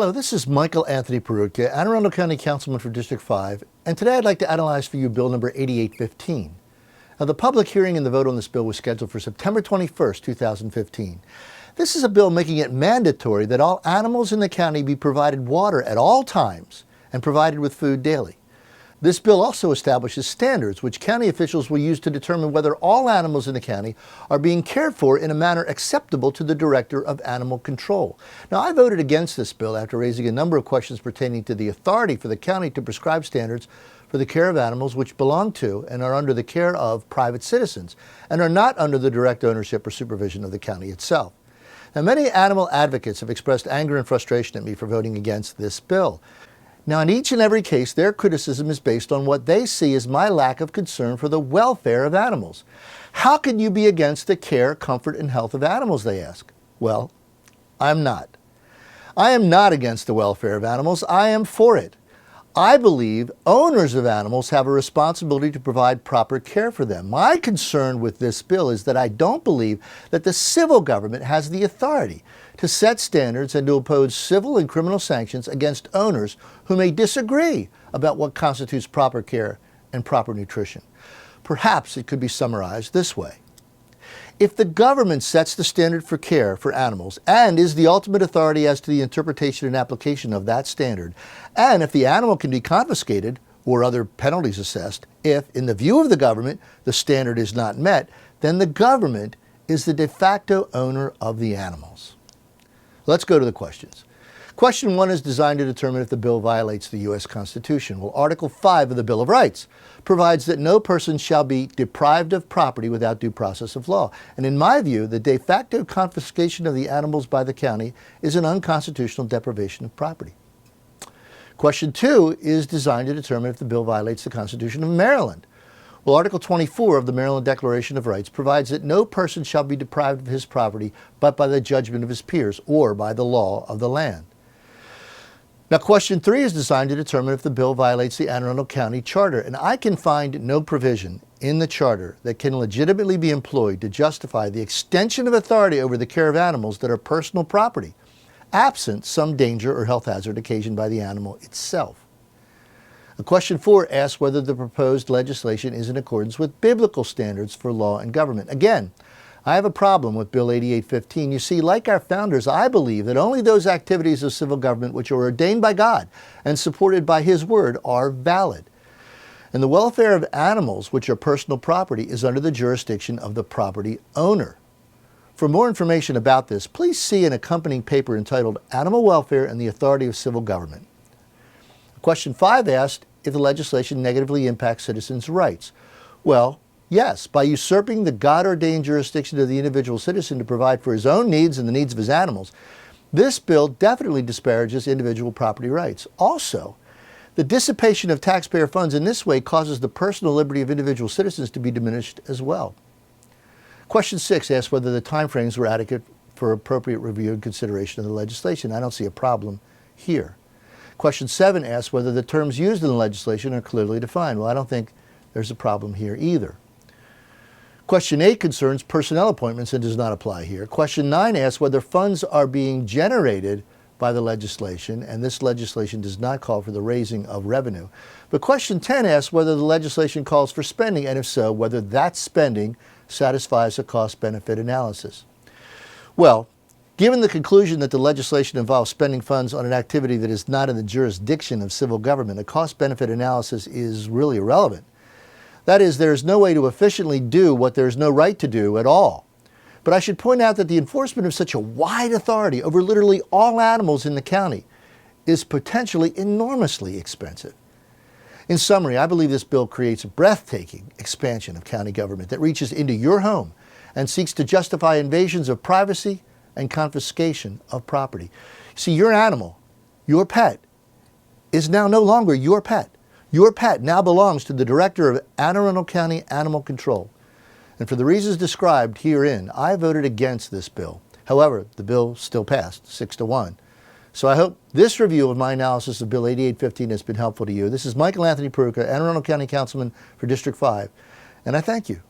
Hello, this is Michael Anthony Peroutka, Anne Arundel County Councilman for District 5, and today I'd like to analyze for you Bill number 8815. Now, the public hearing and the vote on this bill was scheduled for September 21st, 2015. This is a bill making it mandatory that all animals in the county be provided water at all times and provided with food daily. This bill also establishes standards which county officials will use to determine whether all animals in the county are being cared for in a manner acceptable to the Director of Animal Control. Now, I voted against this bill after raising a number of questions pertaining to the authority for the county to prescribe standards for the care of animals which belong to and are under the care of private citizens and are not under the direct ownership or supervision of the county itself. Now, many animal advocates have expressed anger and frustration at me for voting against this bill. Now, in each and every case, their criticism is based on what they see as my lack of concern for the welfare of animals. How can you be against the care, comfort, and health of animals, they ask? Well, I'm not. I am not against the welfare of animals. I am for it. I believe owners of animals have a responsibility to provide proper care for them. My concern with this bill is that I don't believe that the civil government has the authority to set standards and to impose civil and criminal sanctions against owners who may disagree about what constitutes proper care and proper nutrition. Perhaps it could be summarized this way. If the government sets the standard for care for animals and is the ultimate authority as to the interpretation and application of that standard, and if the animal can be confiscated or other penalties assessed, if, in the view of the government, the standard is not met, then the government is the de facto owner of the animals. Let's go to the questions. Question 1 is designed to determine if the bill violates the U.S. Constitution. Well, Article 5 of the Bill of Rights provides that no person shall be deprived of property without due process of law. And in my view, the de facto confiscation of the animals by the county is an unconstitutional deprivation of property. Question 2 is designed to determine if the bill violates the Constitution of Maryland. Well, Article 24 of the Maryland Declaration of Rights provides that no person shall be deprived of his property but by the judgment of his peers or by the law of the land. Now, question 3 is designed to determine if the bill violates the Anne Arundel County Charter, and I can find no provision in the Charter that can legitimately be employed to justify the extension of authority over the care of animals that are personal property, absent some danger or health hazard occasioned by the animal itself. Question 4 asks whether the proposed legislation is in accordance with biblical standards for law and government. Again, I have a problem with Bill 8815. You see, like our founders, I believe that only those activities of civil government which are ordained by God and supported by His Word are valid. And the welfare of animals, which are personal property, is under the jurisdiction of the property owner. For more information about this, please see an accompanying paper entitled Animal Welfare and the Authority of Civil Government. Question 5 asked if the legislation negatively impacts citizens' rights. Well, yes, by usurping the God-ordained jurisdiction of the individual citizen to provide for his own needs and the needs of his animals, this bill definitely disparages individual property rights. Also, the dissipation of taxpayer funds in this way causes the personal liberty of individual citizens to be diminished as well. Question 6 asks whether the timeframes were adequate for appropriate review and consideration of the legislation. I don't see a problem here. Question 7 asks whether the terms used in the legislation are clearly defined. Well, I don't think there's a problem here either. Question 8 concerns personnel appointments and does not apply here. Question 9 asks whether funds are being generated by the legislation, and this legislation does not call for the raising of revenue. But question 10 asks whether the legislation calls for spending, and if so, whether that spending satisfies a cost-benefit analysis. Well, given the conclusion that the legislation involves spending funds on an activity that is not in the jurisdiction of civil government, a cost-benefit analysis is really irrelevant. That is, there is no way to efficiently do what there is no right to do at all. But I should point out that the enforcement of such a wide authority over literally all animals in the county is potentially enormously expensive. In summary, I believe this bill creates a breathtaking expansion of county government that reaches into your home and seeks to justify invasions of privacy and confiscation of property. See, your animal, your pet, is now no longer your pet. Your pet now belongs to the Director of Anne Arundel County Animal Control. And for the reasons described herein, I voted against this bill. However, the bill still passed 6-1. So I hope this review of my analysis of Bill 8815 has been helpful to you. This is Michael Anthony Peroutka, Anne Arundel County Councilman for District 5, and I thank you.